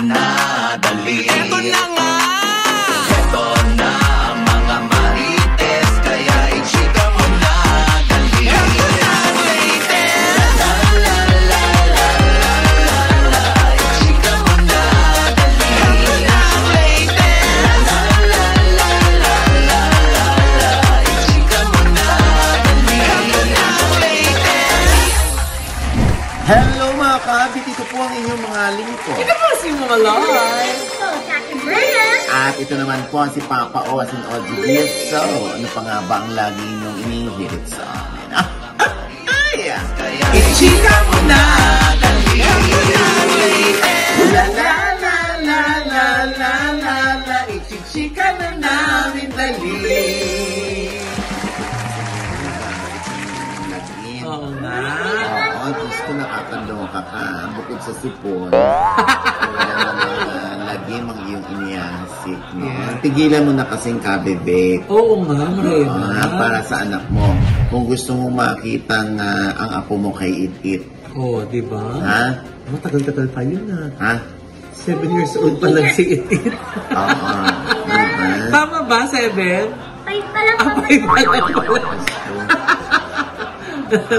na, dali. Eto na nga! Eto na ang mga marites, kaya i-chika mo na, dali. Eto na ang latest! La la la la la la la, i-chika mo na, dali. Eto na ang latest! La la la la la la la, i-chika mo na, dali. Eto na ang latest! Hello mga kabit, ito po ang inyong mga lingkod. Ito po si Mama Loy. At ito naman po si Papa O as in OGB. So, ano pa nga ba ang lagi inyong inihirit sa amin? I-chika mo na, dali. La la la la la la la la, ichichika na namin dali. Oo nga. Oo, Diyos ko nakakaloka ka. Bukod sa sipon. Lagi mang iyong iniyansik. Tigilan mo na kasing kabebe. Oo nga, Marena. Para sa anak mo. Kung gusto mo makita nga ang apo mo kay It-It. Oo, di ba? Ha? Matagal-tagal pa yun na. Ha? 7 years old pa lang si It-It. Oo. Diba? Tama ba, 7? 5 pa lang. 5 pa lang pala.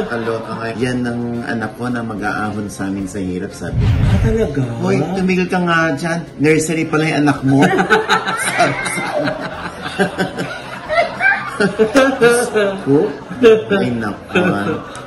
Kaloka nga. Yan ang anak ko na mag-aahon sa amin sa hirap, sabi ko. Talaga? Hoy, tumigil ka nga dyan. Nursery pala yung anak mo. Ko? Ay, naku.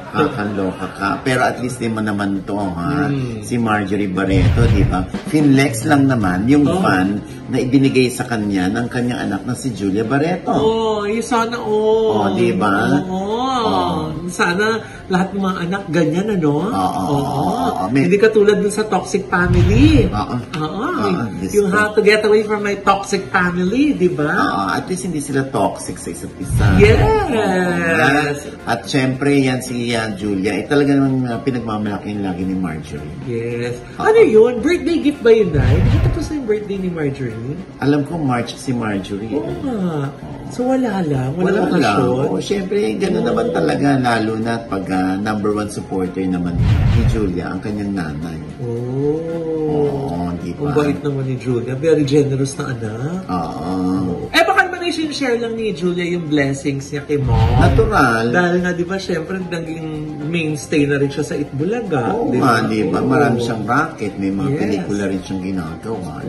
Kakaloka ka. Pero at least di mo naman to, ha? Si Marjorie Barreto, di ba? Finlex lang naman yung fan na ibinigay sa kanya ng kanyang anak na si Julia Barreto. Oo, sana Oh, di ba? Oo. Sana lahat ng mga anak ganyan, ano? Oo. Hindi katulad dun sa toxic family. Oo. You have to get away from my toxic family, di ba? At least hindi sila toxic sa isa't isa. Yes! At syempre, yan si Julia, talaga namang pinagmamalaking lagi ni Marjorie. Yes. Ano yun? Birthday gift ba yun, Day? Di ba tapos na yung birthday ni Marjorie? Alam ko, March si Marjorie. Oo nga. So wala lang? Wala lang. okasyon? Syempre, gano'n naman talaga, lalo na pag number one supporter naman ni Julia, ang kanyang nanay. Oo, di ba? Ang bait naman ni Julia. Very generous na anak. Oo. Baka naman i-share lang ni Julia yung blessings niya kay Mom. Natural. Dahil nga, di ba, syempre, naging mainstay na rin siya sa Itbulaga. Oo nga, di ba? Marami siyang racket. May mga pelikula rin siyang ginagawa.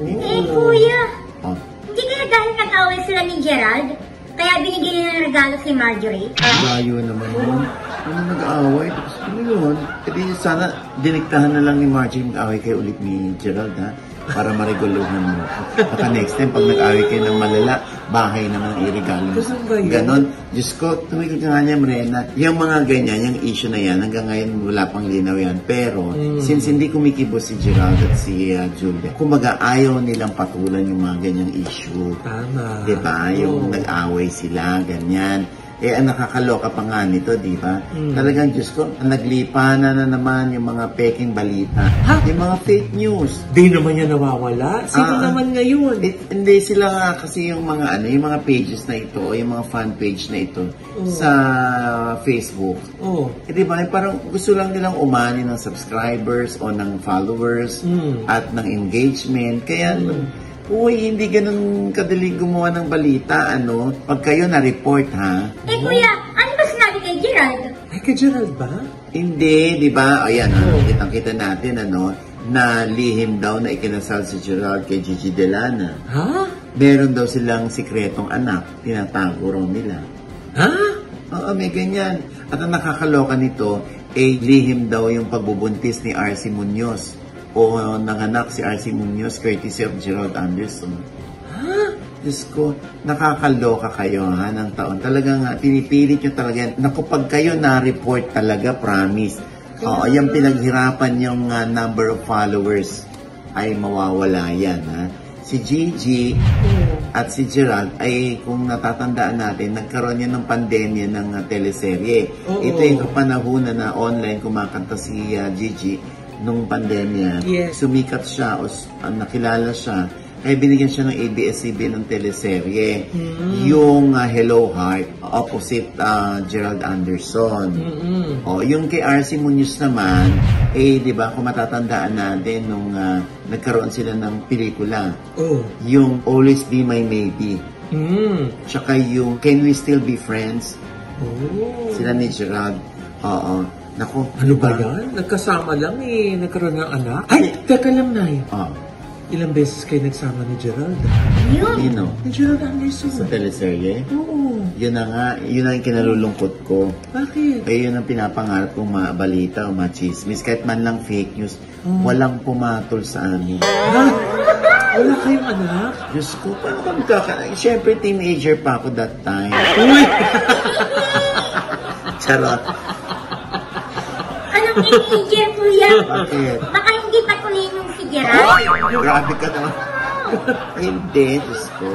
Kuya, Oh. hindi kaya dahil nag-away sila ni Gerald, kaya binigyan niya ng regalo si Marjorie? Layo naman yun. Ano nag-aaway? Tapos ano yun? Kasi sana diniktahan na lang ni Margie mag-aaway kayo ulit ni Gerald, ha? Para mariguluhan mo. Baka next time, pag nag-aaway kayo ng malala, bahay naman ang irigalo mo. Ganon. Diyos ko, tumigil ka nga niya, Marena. Yung mga ganyan, yung issue na yan, hanggang ngayon wala pang linaw yan. Pero, since hindi kumikibo si Gerald at si Julia, kumbaga ayaw nilang patulan yung mga ganyang issue. Tama. Diba? Yung nag-away sila, ganyan. Ang nakakaloka pa nga nito, di ba? Talagang, Diyos ko, naglipanan na naman yung mga peking balita. Yung mga fake news. Di naman niya nawawala. Sino naman ngayon? Hindi sila nga kasi yung mga yung mga pages na ito, o yung mga fan page na ito sa Facebook. Di ba? Parang gusto lang nilang umani ng subscribers o ng followers at ng engagement. Kaya, uy, hindi ganun kadali gumawa ng balita, ano? Pag kayo na-report, ha? Kuya, ano ba sinabi kay Gerald? Ay, kay Gerald ba? Hindi, di ba? Ayan, kitang-kita natin, ano? Na lihim daw na ikinasal si Gerald kay Gigi Delana. Ha? Meron daw silang sikretong anak, tinatago raw nila. Ha? Oo, may ganyan. At ang nakakaloka nito, lihim daw yung pagbubuntis ni R.C. Munoz. O nanganak si R.C. Munoz courtesy of Gerald Anderson. Ha? Diyos ko, nakakaloka kayo ha ng taon. Talagang pinipilit nyo talaga yan. Naku, pag kayo na-report talaga, promise. Yung pinaghirapan yung number of followers ay mawawala yan. Ha? Si Gigi at si Gerald ay kung natatandaan natin, nagkaroon yan ng pandemya ng teleserye. Ito yung kapanahunan na online kumakanta si Gigi nung pandemya. Sumikat siya o nakilala siya Kaya binigyan siya ng ABS-CBN ng teleserye. Yung Hello Heart, opposite Gerald Anderson. O, yung kay RC Munoz naman, di ba, kung matatandaan natin nung nagkaroon sila ng pelikula. Oh. Yung Always Be My Maybe. Tsaka yung Can We Still Be Friends? Oh. Sila ni Gerald. Oo. Naku, Ano ba yan? Nagkasama lang nagkaroon ng anak? Ay, teka lang, Nay. Ilang beses kayo nagsama ni Gerald? Yun. Sino? Ni Gerald Anderson. Sa teleserye? Oo. Yun na nga, yun ang kinalulungkot ko. Bakit? Yun ang pinapangarap kong mabalita o machismis. Kahit man lang fake news, walang pumatol sa amin. Ha? Wala kayong anak? Diyos ko, paano kami Siyempre, teenager pa ako that time. Uy! Charot. Anong teenager, kuya? Bakit? Baka hindi pa tuloy nung si Gerald. Grabe ka naman. Hindi, Diyos ko.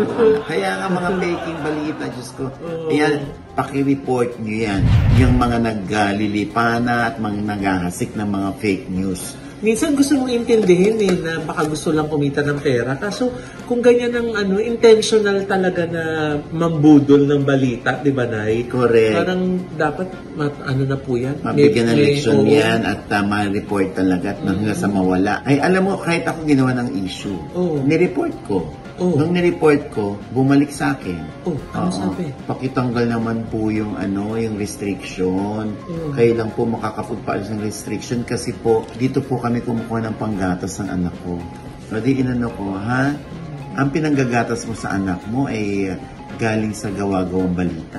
Kaya nga mga faking balita, Diyos ko. Ayan, paki-report nyo yan. Yung mga naglilipana at mga naghahasik ng mga fake news. Minsan gusto mong intindihin na baka gusto lang kumita ng pera. Kaso kung ganyan ang intentional talaga na mambudol ng balita, di ba, Nay? Correct. Parang dapat, na po yan? Mabigyan ng leksyon oo. yan at ma-report talaga at hanggang sa mawala. Ay, alam mo, kahit ako ginawa ng issue, nireport ko. Nung nireport ko, bumalik sa akin. Ano sabi? Pakitanggal naman po yung yung restriction. Kayo lang po makakapagpaalis ng restriction kasi po, dito po kami kumukuha ng panggatas ng anak ko. So, di inano ko, ha? Ang pinanggagatas mo sa anak mo ay galing sa gawa-gawang balita?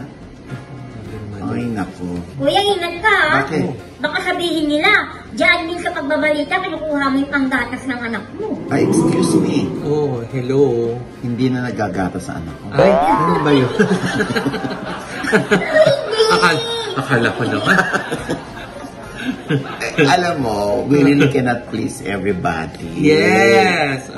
Ay, nako. Kuya, ingat ka ha. Bakit? Baka sabihin nila, diyan din sa pagbabalita, kinukuha mo yung panggatas ng anak mo. Ay, excuse me. Oh, hello. Hindi na nagagatas sa anak ko. Ay, ano ba yun? Akala ko naman. Alam mo, we really cannot please everybody. Yes!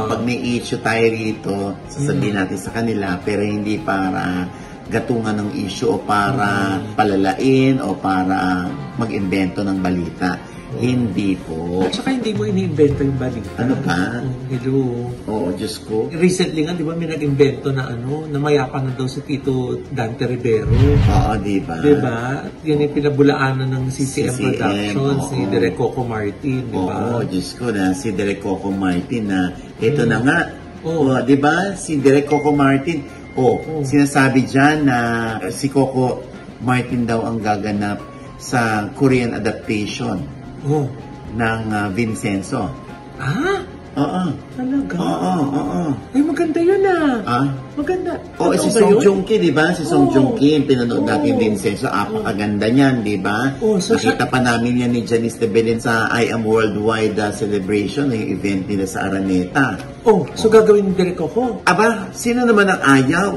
Pag may issue tayo rito, sasabihin natin sa kanila, pero hindi para gatungan ng issue o para palalain o para mag-imbento ng balita. Hindi po. At saka hindi mo iniimbento yung balita. Ano pa? Hello. Oo, Diyos ko. Recently nga, di ba, may nag-imbento na na mayapan na daw si Tito Dante Rivero. Oo, di ba? Di ba? Yan yung pinabulaanan ng CCM Productions, oo. si Direk Coco Martin, di ba? Oo, Diyos ko na si Direk Coco Martin na ito na nga. Oo, di ba? Si Direk Coco Martin, sinasabi dyan na si Coco Martin daw ang gaganap sa Korean adaptation ng Vincenzo. Ah? Oo. Talaga? Oo. Ay, maganda yun Ah? Maganda. Si Totoo ba Song yun? Joong Ki, di ba? Si Song Joong Ki, pinanood natin Oo. Vincenzo. Apakaganda niyan, di ba? So Nakita pa namin yan ni Janice de Belen sa I Am Worldwide celebration, yung event nila sa Araneta. So gagawin ni Direk Coco? Aba, sino naman ang ayaw?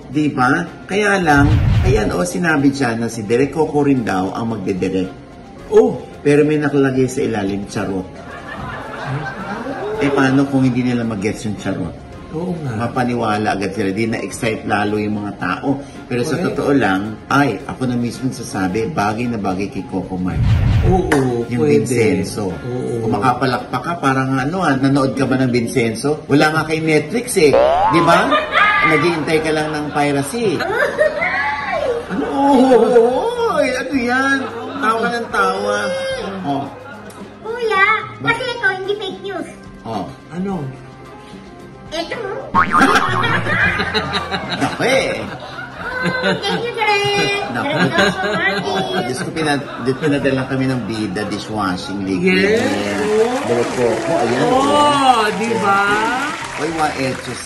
Di ba? Kaya lang, ayan sinabi dyan na si Direk Coco rin daw ang magdidirect. Pero may nakalagay sa ilalim, charot. Paano kung hindi nila mag-gets yung charot? Oo nga. Mapaniwala agad sila. Di na-excite lalo yung mga tao. Pero sa totoo lang, ako na mismo sasabi, bagay na bagay kay Coco Martin. Yung pwede. Vincenzo. Kung makapalakpak ka, parang nanood ka ba ng Vincenzo? Wala nga kay Netflix Di ba? Naghihintay ka lang ng piracy. Ano? Ano yan? Tawa ng tawa. Kuya, kasi ito, hindi fake news. Ano? Ito. Naku Thank you, Direk. Naku. Direk Coco Martin. Diyos ko, pinadala kami ng bida dishwashing liquid. Yes. Direk Coco, ayan. Di ba? Oy, wa-etchos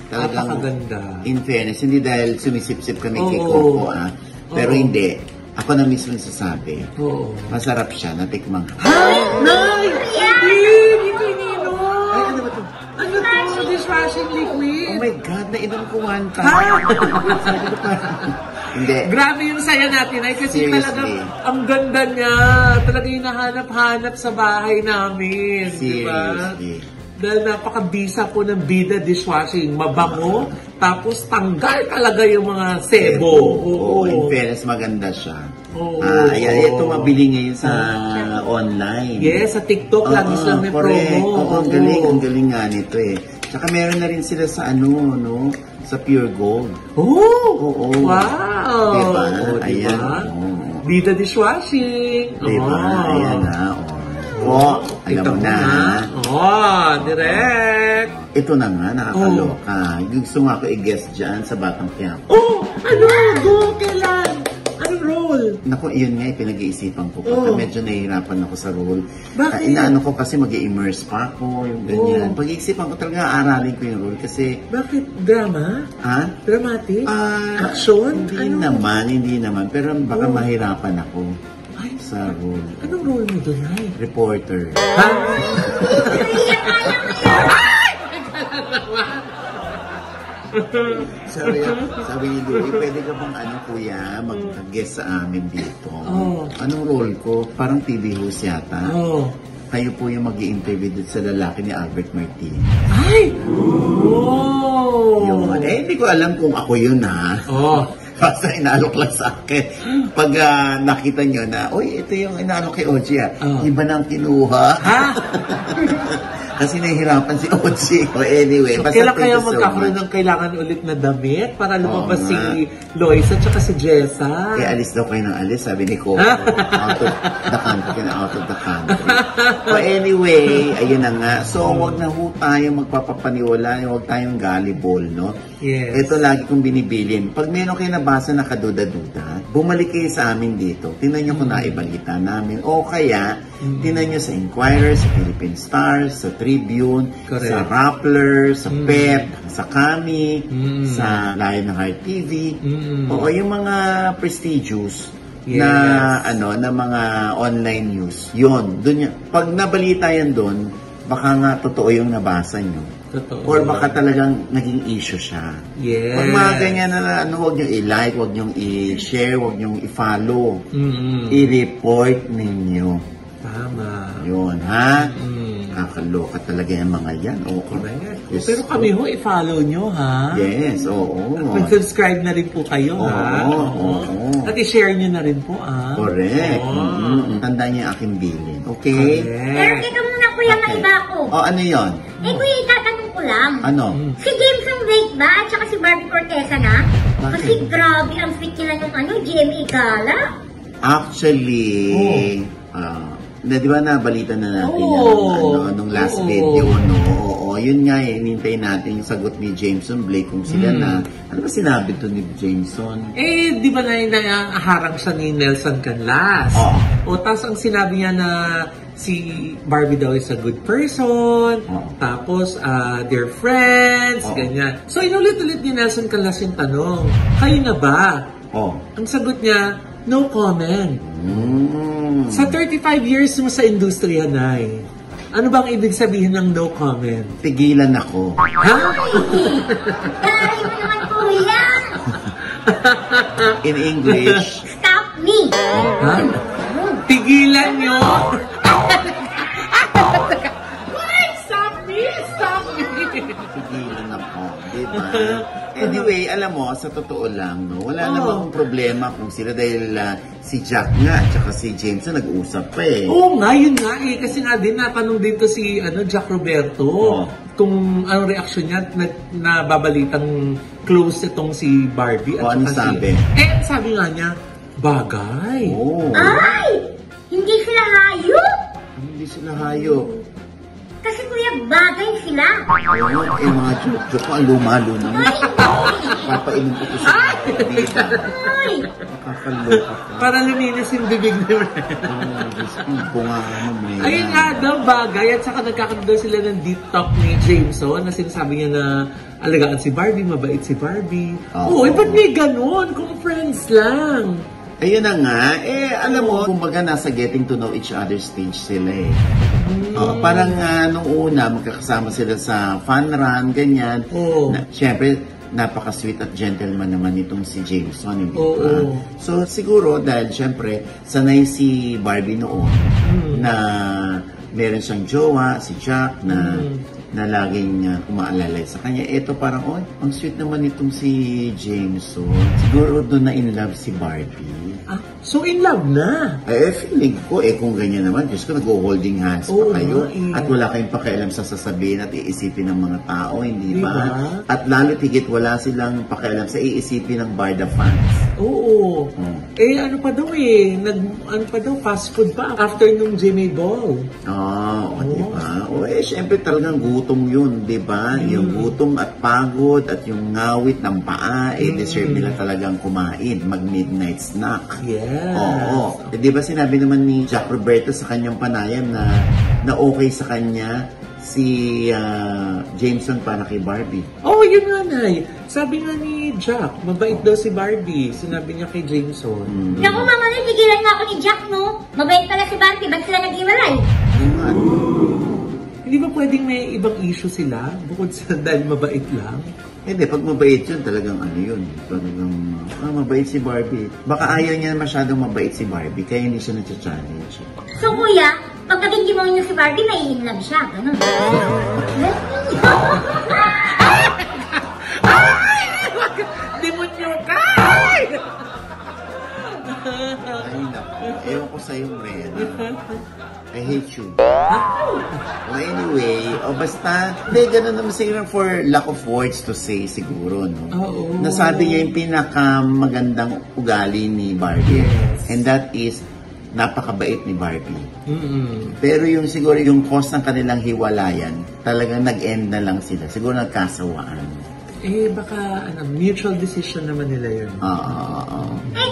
talagang, Napakaganda. in fairness, hindi dahil sumisip-sip kami kay Oo. Coco, pero hindi. Ako na mismo sasabi. Masarap siya, natikmang ko. Nay! Hindi ko ininom! Ay, ano ba ito? Ano to? Dishwashing liquid? Oh my God, nainom ko one time. Sabi ko pa. Hindi. Grabe yung saya natin ay kasi Seriously. talagang ang ganda niya. Talaga yung nahanap-hanap sa bahay namin. Di ba? Seriously. Dahil napakabisa po ng bida dishwashing. Mabango, tapos tanggal talaga yung mga sebo. Oo, in fairness, maganda siya. Oo. Ayan, ito mabili ngayon sa online. Yes, sa TikTok, lagi silang may correct. promo. Oo, ang galing nga nito Tsaka meron na rin sila sa no? Sa Pure Gold. Oh! Oo. Wow! Diba? Oh, Ayan. diba? Oo. Dita dishwashing. Diba? Oh. Ayan na. Oh, alam Kita mo mo na. Oh, direct. Ito na nga, nakakaloka. Gusto nga ako i-guess dyan sa Batang Quiapo. Oh, ano? Go, kailan? Anong role? Naku, yun nga, pinag-iisipan ko. Pagka medyo nahihirapan ako sa role. Bakit? Inaano ko kasi mag-immerse pa ako, yung ganyan. Oh. Pag-iisipan ko talaga, aralin ko yung role kasi, Bakit? Drama? ha? Dramatic? Ah, Action? Hindi naman. Pero baka Oh. mahirapan ako Ay, sa role. anong role mo doon, ay? Reporter. Ha? Sabi ni Louie, pwede ka bang kuya, mag-guest sa amin dito? Oh. Anong role ko? Parang TV host yata. Oh. Kayo po yung mag-i-interview dito sa lalaki ni Albert Martin. Ay! Oh! Yun. Hindi ko alam kung ako yun, ha? Oh. Basta inaalok lang sa akin. Pag nakita nyo na, uy, ito yung inaalok kay Oji, iba nang kinuha. Ha? Kasi nahihirapan si Oji. O anyway, So, basta kailan thank kaya you so magkakaroon much. ng kailangan ulit na damit para lumabas Oo si nga. Lois at saka si Jessa? Alis daw kayo ng alis, sabi ni Coco. Out of the country na out of the country. So anyway, ayun na nga. So wag na ho tayo magpapapaniwala, wag tayong gullible, no? Yes. Ito lagi kong binibilin. Pag meron kayo nabasa na kaduda-duda, bumalik kayo sa amin dito. Tingnan nyo kung naibalita namin. O kaya, tingnan nyo sa Inquirer, sa Philippine Stars, sa Tribune, Correct. sa Rappler, sa PEP, sa Kami, sa Lionheart TV. Oo, yung mga prestigious Yes. na mga online news. Yun, dun pag nabalita yan doon, baka nga totoo yung nabasa nyo. Totoo. Or baka talagang naging issue siya. Yes. Pag mga ganyan na huwag nyo i-like, huwag nyo i-share, huwag nyo i-follow. I-report ninyo. Tama. Yun, ha? Mm. Nakakaloka talaga yung mga yan. Oo, Correct. Yes. Pero kami ho, i-follow nyo, ha? Yes, oo. Mag-subscribe na rin po kayo, ha? Oo. At i-share nyo na rin po, ha? Correct. Oo. Tandaan niyo yung aking bilin. Okay? Pero teka muna kuya, maiba ako. Ano yon? Kuya, itatanong ko lang. Ano? Si James ang late ba? At saka si Barbie Cortesa na? Bakit? Kasi grabe ang fit nila nung GMA Gala. Actually, di ba nabalita na natin Oo. nung last Oo. video, no? Oo, yun nga hinintay natin yung sagot ni Jameson Blake kung sila na. Ano ba sinabi to ni Jameson? Di ba naharang siya ni Nelson Canlas? Oo. O, tapos ang sinabi niya na si Barbie daw is a good person, Oo. tapos they're friends, Oo. ganyan. So, inulit-ulit ni Nelson Canlas yung tanong, kayo na ba? Oh. Ang sagot niya, no comment. Sa 35 years mo sa industriya, Nay, ano bang ibig sabihin ng no comment? Tigilan ako. Ha? Dahil mo naman kuya. In English, Stop me. Ha? Tigilan nyo! Wait! Stop me! Stop me! tigilan ako. Diba? Anyway, alam mo, sa totoo lang, no, wala Oo. namang problema kung sila dahil si Jack nga at saka si Jameson nag-uusap pa eh. Oo nga, yun nga eh. Kasi nga din, natanong dito si Jack Roberto kung anong reaksyon niya na babalitang close itong si Barbie. O, ano saka sabi? Sabi nga niya, bagay. Oh, Ay! Hindi sila hayop. hindi sila hayop. Kasi kuya, bagay sila. Ayun, mga joke ko, ang lumalo naman. Ay, Papainom ko to sa bida. ay. Nakakaloka ka. Para luminis yung bibig ni Ren. Diyos ko, bunga ano mo yan. Ayun nga daw, bagay. At saka nagkakaroon daw sila ng deep talk ni Jameson na sinasabi niya na alagaan si Barbie, mabait si Barbie. Oo. Ba't may ganun? Kung friends lang. Ayun na nga, alam mo, kumbaga nasa getting to know each other stage sila eh. Parang nung una, magkakasama sila sa fun run, ganyan. Oo. Siyempre, napaka-sweet at gentleman naman itong si Jameson, hindi Oo. ba? So, siguro, dahil siyempre, sanay si Barbie noon na meron siyang jowa, si Jack, na laging umaalalay sa kanya. Ito parang, ang sweet naman itong si Jameson. Siguro doon na in love si Barbie. Ah, so in love na. Feeling ko, kung ganyan naman, Diyos ko, nag-holding hands pa Oo kayo. nga, At wala kayong pakialam sa sasabihin at iisipin ng mga tao, hindi ba? Diba? At lalo tigit, wala silang pakialam sa iisipin ng Barda fans. Oo. Ano pa daw fast food pa after nung Jimmy Ball. Diba? Syempre talagang gutom yun, diba? Yung gutom at pagod at yung ngawit ng paa, deserve nila talagang kumain, mag-midnight snack. Yes. Oo. Di ba sinabi naman ni Jack Roberto sa kanyang panayam na okay sa kanya si Jameson para kay Barbie. Yun nga, Nay. Sabi nga ni Jack, mabait daw si Barbie. Sinabi niya kay Jameson. Naku, Mama Loy, tigilan nga ako ni Jack, no? Mabait pala si Barbie, ba't sila nag-iwalay? Hindi ba pwedeng may ibang issue sila bukod sa dahil mabait lang? Hindi, pag mabait yun, talagang yun. Talagang, mabait si Barbie. Baka ayaw niya masyadong mabait si Barbie, kaya hindi siya nag-challenge. So, kuya, pag naging demonyo si Barbie, nai-inlove siya, gano'n. Demonyo ka! Ay, naku. Ewan ko sa'yo, Ren. I hate you. Anyway, basta, gano'n naman siguro for lack of words to say siguro, no? Oo. Nasabi niya yung pinakamagandang ugali ni Barbie. And that is, napakabait ni Barbie. Pero yung siguro yung cause ng kanilang hiwalayan, talagang nag-end na lang sila. Siguro nagkasawaan. Baka mutual decision naman nila yun.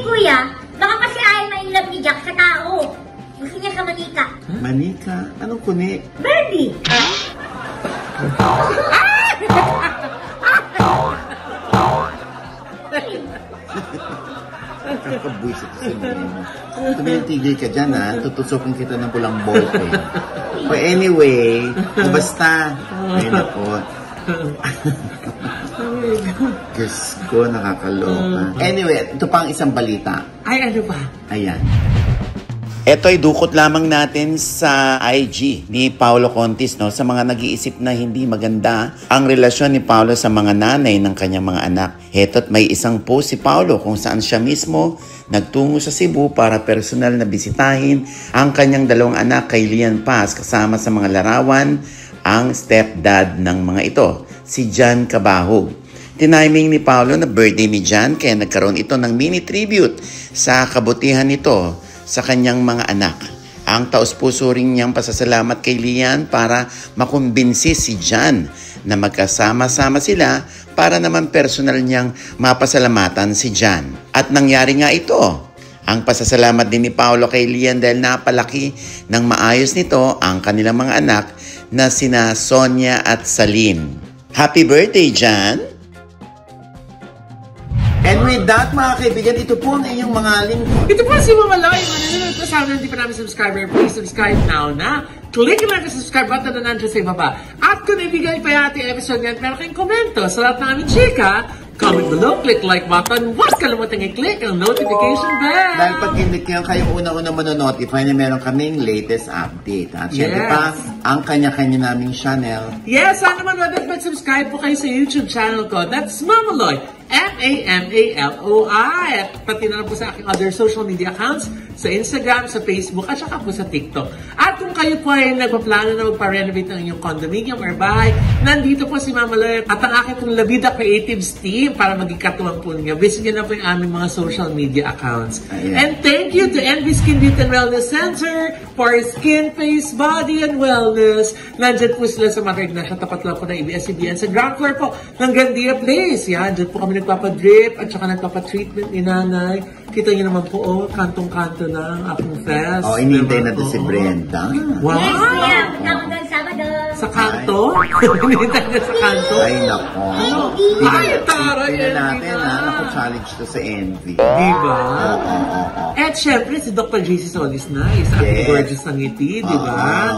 Kuya, baka kasi ayaw ma-inlove ni Jack sa tao. Gusto niya sa manika. Manika? Anong kuni? Barbie! Kakabwisit sa inyo. Tumitigil ka dyan, ha? Tutusokin kita ng pulang ballpen. But anyway, basta, ay nako. Diyos ko, nakakaloka. Anyway, ito pang isang balita. Ay, ano ba? Ayan. Ito ay dukot lamang natin sa IG ni Paolo Contis, no? Sa mga nag-iisip na hindi maganda ang relasyon ni Paolo sa mga nanay ng kanyang mga anak. Heto't may isang post si Paolo kung saan siya mismo nagtungo sa Cebu para personal na bisitahin ang kanyang dalawang anak kay Lian Paz kasama sa mga larawan ang stepdad ng mga ito, si Jan Cabahog. Tiniming ni Paolo na birthday ni Jan kaya nagkaroon ito ng mini tribute sa kabutihan nito sa kanyang mga anak. Ang taus-puso rin niyang pasasalamat kay Lian para makumbinsi si Jan na magkasama-sama sila para naman personal niyang mapasalamatan si Jan. At nangyari nga ito. Ang pasasalamat din ni Paolo kay Lian dahil napalaki ng maayos nito ang kanilang mga anak na sina Sonia at Saline. Happy birthday, Jan! And with that, mga kaibigan, ito po ang inyong mga lingkod. Ito po si Mama Loy. Manunod ko sana hindi pa namin subscriber. Please subscribe now na. Click lang sa subscribe button na nandiyan sa ibaba. At kung ibigay pa yung ating episode yan, meron kayong komento sa lahat ng aming chika, comment below, click like button, huwag kalimutan i-click ang notification bell. Dahil pag click nyo, kayo una-una manonotify na meron kaming latest update. At syempre pa, ang kanya-kanya naming channel. Yes, sana naman mag-subscribe po kayo sa YouTube channel ko. That's Mama Loy. M-A-M-A-L-O-I. At pati na po sa aking other social media accounts sa Instagram, sa Facebook, at saka po sa TikTok. At kung kayo po ay nagpaplano na magpa-renovate ng inyong condominium or bahay, nandito po si Mama Loy at ang aking pong Labida Creatives team para maging katuwang po niyo. Visit niyo na po yung aming mga social media accounts. And thank you to Envy Skin Beauty and Wellness Center for skin, face, body, and wellness. Nandyan po sila sa Mother Ignacia, tapat lang po ng ABS-CBN sa ground floor po ng Gandia Place. Yan, dyan po kami nagpapadrip at saka nagpapatreatment ni Nanay. Kita niyo naman po, kantong-kanto na ang aking fest. Inintay natin si Brenda. Wow! Yes, kuya. Punta ko doon Sabado. Sa kanto? Hinihintay na sa kanto? Ay, nako. Ay, taray, Tingnan Envy natin, na. Naku-challenge to sa Envy. Diba? Oo. At syempre, si Dr. JC Solis na, isa Yes. gorgeous ng ngiti, diba?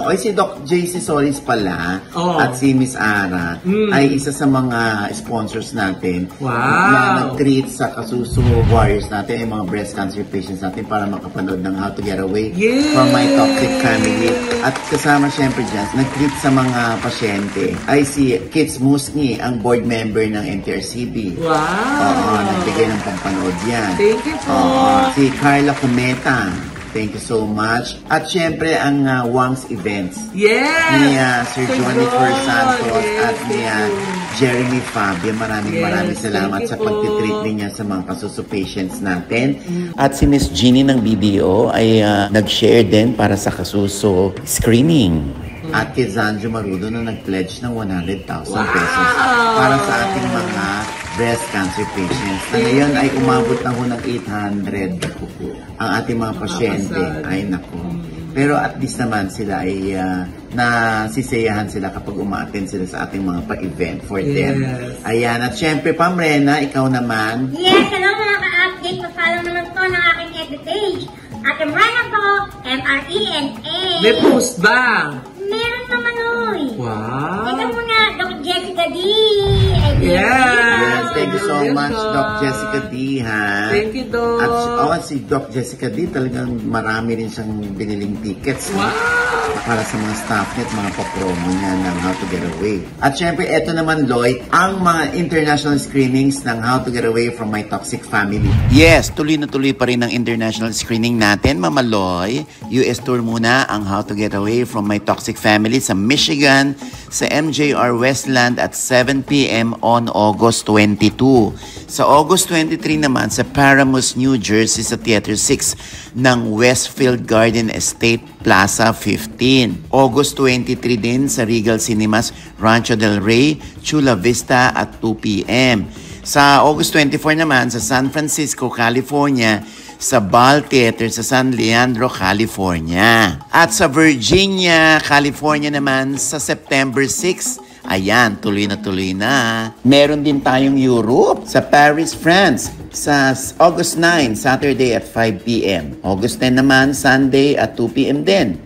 Ay, si Doc JC Solis pala Oo. at si Miss Ara ay isa sa mga sponsors natin Wow. na nag-treat sa Kasuso Warriors natin, yung mga breast cancer patients natin para makapanood ng How to Get Away Yes. from My Toxic Family. At kasama syempre dyan, nag-treat sa mga pasyente pasyente ay si Kits Musni, ang board member ng NTRCB. Wow! Oo, nagbigay ng pampanood yan. Thank you po. Oo, si Carla Cometa. Thank you so much. At syempre, ang Wang's Events. Yes! Ni Sir Johnny John. Santos Yes, at ni thank you. Jeremy Fabio. Maraming Yes, salamat thank you sa po. pagtitreat niya sa mga kasuso patients natin. At si Miss Jeannie ng BDO ay nag-share din para sa kasuso screening. At kay Zanjo Marudo na nag-pledge ng 100,000 pesos para sa ating mga breast cancer patients. Na ngayon ay umabot na ho ng 800 ang ating mga pasyente. Ay nako. Pero at least naman sila ay nasisiyahan sila kapag umaattend sila sa ating mga pa-event for them. Ayan. At syempre, Pamrena, ikaw naman. Yes, hello mga ka-update. Pa-follow naman po ng aking FB page. At Rana po, MRENA. May post ba? Meron naman oy. Wow! Teka muna, Dr. Jessica D. Yes, Thank you so Yes, much, Doc. Doc Jessica D, ha? Thank you, Doc. At si Doc Jessica D, talagang marami rin siyang biniling tickets. Wow! Para sa mga staff niya at mga papromo niya ng How to Get Away. At syempre, eto naman, Lloyd, ang mga international screenings ng How to Get Away from My Toxic Family. Yes, tuloy na tuloy pa rin ang international screening natin, Mama Loy. US tour muna ang How to Get Away from My Toxic Family sa Michigan, sa MJR Westland at 7 p.m. on August 22. Sa August 23 naman sa Paramus, New Jersey sa Theater 6 ng Westfield Garden Estate Plaza 15. August 23 din sa Regal Cinemas, Rancho del Rey, Chula Vista at 2 p.m. Sa August 24 naman sa San Francisco, California, sa Ball Theater sa San Leandro, California. At sa Virginia, California naman sa September 6. Ayan, tuloy na. Meron din tayong Europe sa Paris, France sa August 9, Saturday at 5 p.m. August 10 naman, Sunday at 2 p.m. din.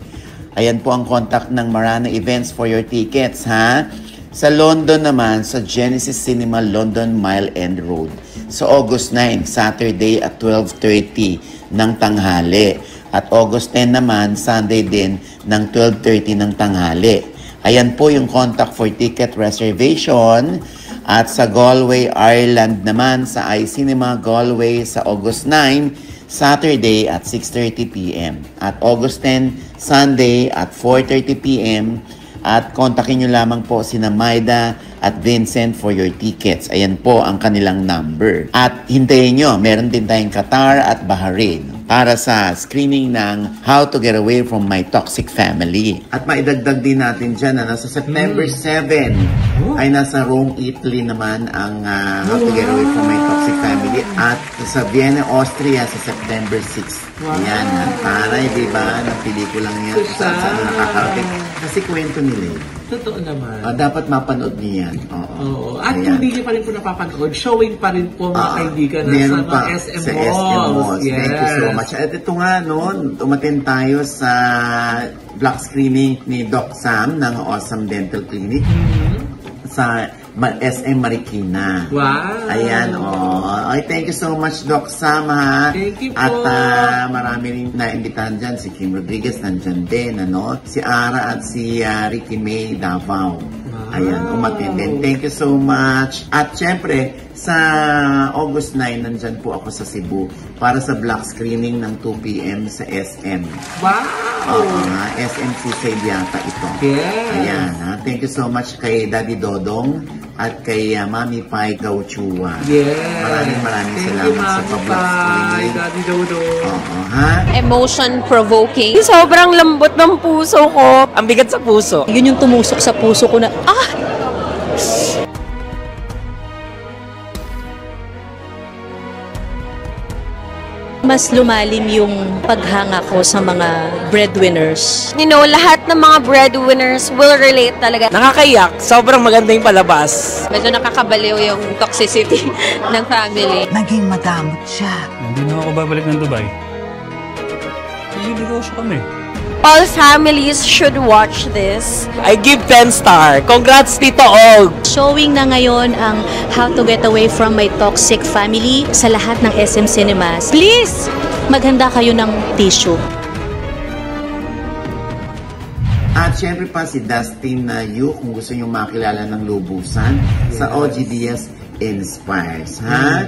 Ayan po ang contact ng Marana Events for your tickets, ha? Sa London naman, sa Genesis Cinema London Mile End Road. Sa August 9, Saturday at 12:30 ng tanghali. At August 10 naman, Sunday din ng 12:30 ng tanghali. Ayan po yung contact for ticket reservation. At sa Galway, Ireland naman, sa iCinema Galway sa August 9, Saturday at 6:30 p.m. At August 10, Sunday at 4:30 p.m. At kontakin nyo lamang po sina Maida at Vincent for your tickets. Ayan po ang kanilang number. At hintayin nyo, meron din tayong Qatar at Bahrain para sa screening ng How to Get Away from My Toxic Family. At maidagdag din natin dyan, sa September 7 ay nasa Rome, Italy naman ang How to Get Away from My Toxic Family. At sa Vienna, Austria sa September 6. Ayan, para di ba, ng pelikulang yan kung saan nakakarating. Kasi kwento nila eh. Totoo naman. Dapat mapanood niyo yan. Oo. At kung hindi niyo pa rin po napapanood, showing pa rin po mga kaibigan na meron sa pa mga SM sa Malls. SM Malls. Yes. Thank you so much. At ito nga, umaten tayo sa block screening ni Doc Sam ng Awesome Dental Clinic sa SM Marikina. Wow. Ayan, Ay, thank you so much, Doc Sam, ha? Thank you po. At marami rin naimbitahan dyan. Si Kim Rodriguez, nandyan din, Si Ara at si Ricky May Davao. Ayan, umatin din. Thank you so much. At syempre, sa August 9, nandyan po ako sa Cebu para sa block screening ng 2 p.m. sa SM. Wow. SM Susay yata ito. Yes. Ayan, ha? Thank you so much kay Daddy Dodong at kay Mami Pai Gauchua. Yes. Maraming salamat sa pa-block screening. Daddy Dodo. Emotion-provoking. Sobrang lambot ng puso ko. Ang bigat sa puso. Yun yung tumusok sa puso ko na, mas lumalim yung paghanga ko sa mga breadwinners. You know, lahat ng mga breadwinners will relate talaga. Nakakaiyak. Sobrang maganda yung palabas. Medyo nakakabaliw yung toxicity ng family. Naging madamot siya. Hindi na ako babalik ng Dubai. Negosyo kami. All families should watch this. I give 10 star. Congrats, Tito Og! Showing na ngayon ang How to Get Away from My Toxic Family sa lahat ng SM Cinemas. Please, maghanda kayo ng tissue. At At syempre pa si Dustin Yu, kung gusto nyo makilala ng lubusan, sa OG Diaz Inspires, ha?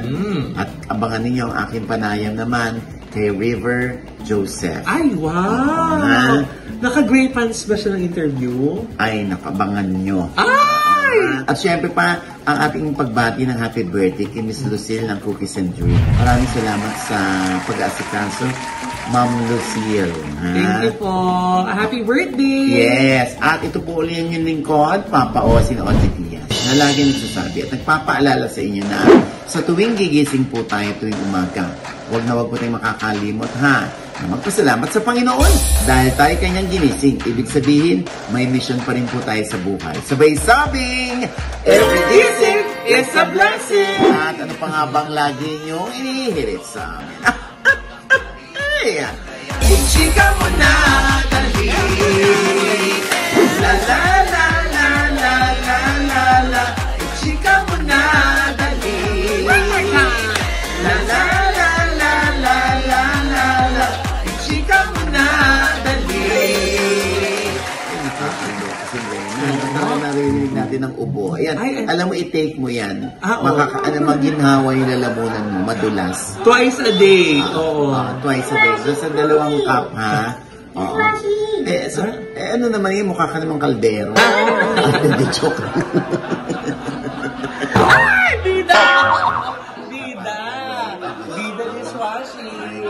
At abangan ninyo ang aking panayam naman kay River Joseph. Ay, wow! Naka-gray pants ba siya ng interview? Ay, nakabangan nyo. Ay! At syempre pa, ang ating pagbati ng happy birthday kay Miss Lucille ng Cookies and Dream. Maraming salamat sa pag-aasikaso, Ma'am Lucille. Ha? Thank you po. Happy birthday! Yes. At ito po ulit yung lingkod, Papa Osin Diaz, na lagi nagsasabi at nagpapaalala sa inyo na sa tuwing gigising po tayo tuwing umaga, huwag na huwag po tayong makakalimot, ha? Na magpasalamat sa Panginoon dahil tayo kanyang ginising. Ibig sabihin, may mission pa rin po tayo sa buhay. Sabay sabing, every gising is a blessing! At ano pa nga bang lagi niyong inihirit sa amin? Ichika mo na, dali. La la la la la la la la. Ichika mo na, dali. La la la la la la la la. Ichika mo na, dali. Narinig natin ang ubo. Ayan, alam mo, i-take mo yan. Maginhawa yung lalamunan mo, madulas. Twice a day. Oo. Twice a day. So, sa 2 cup, ha? Oo. Ano naman yun? Mukha ka namang kaldero. Hindi, joke. Ay! Bida! Bida! Bida dishwashing.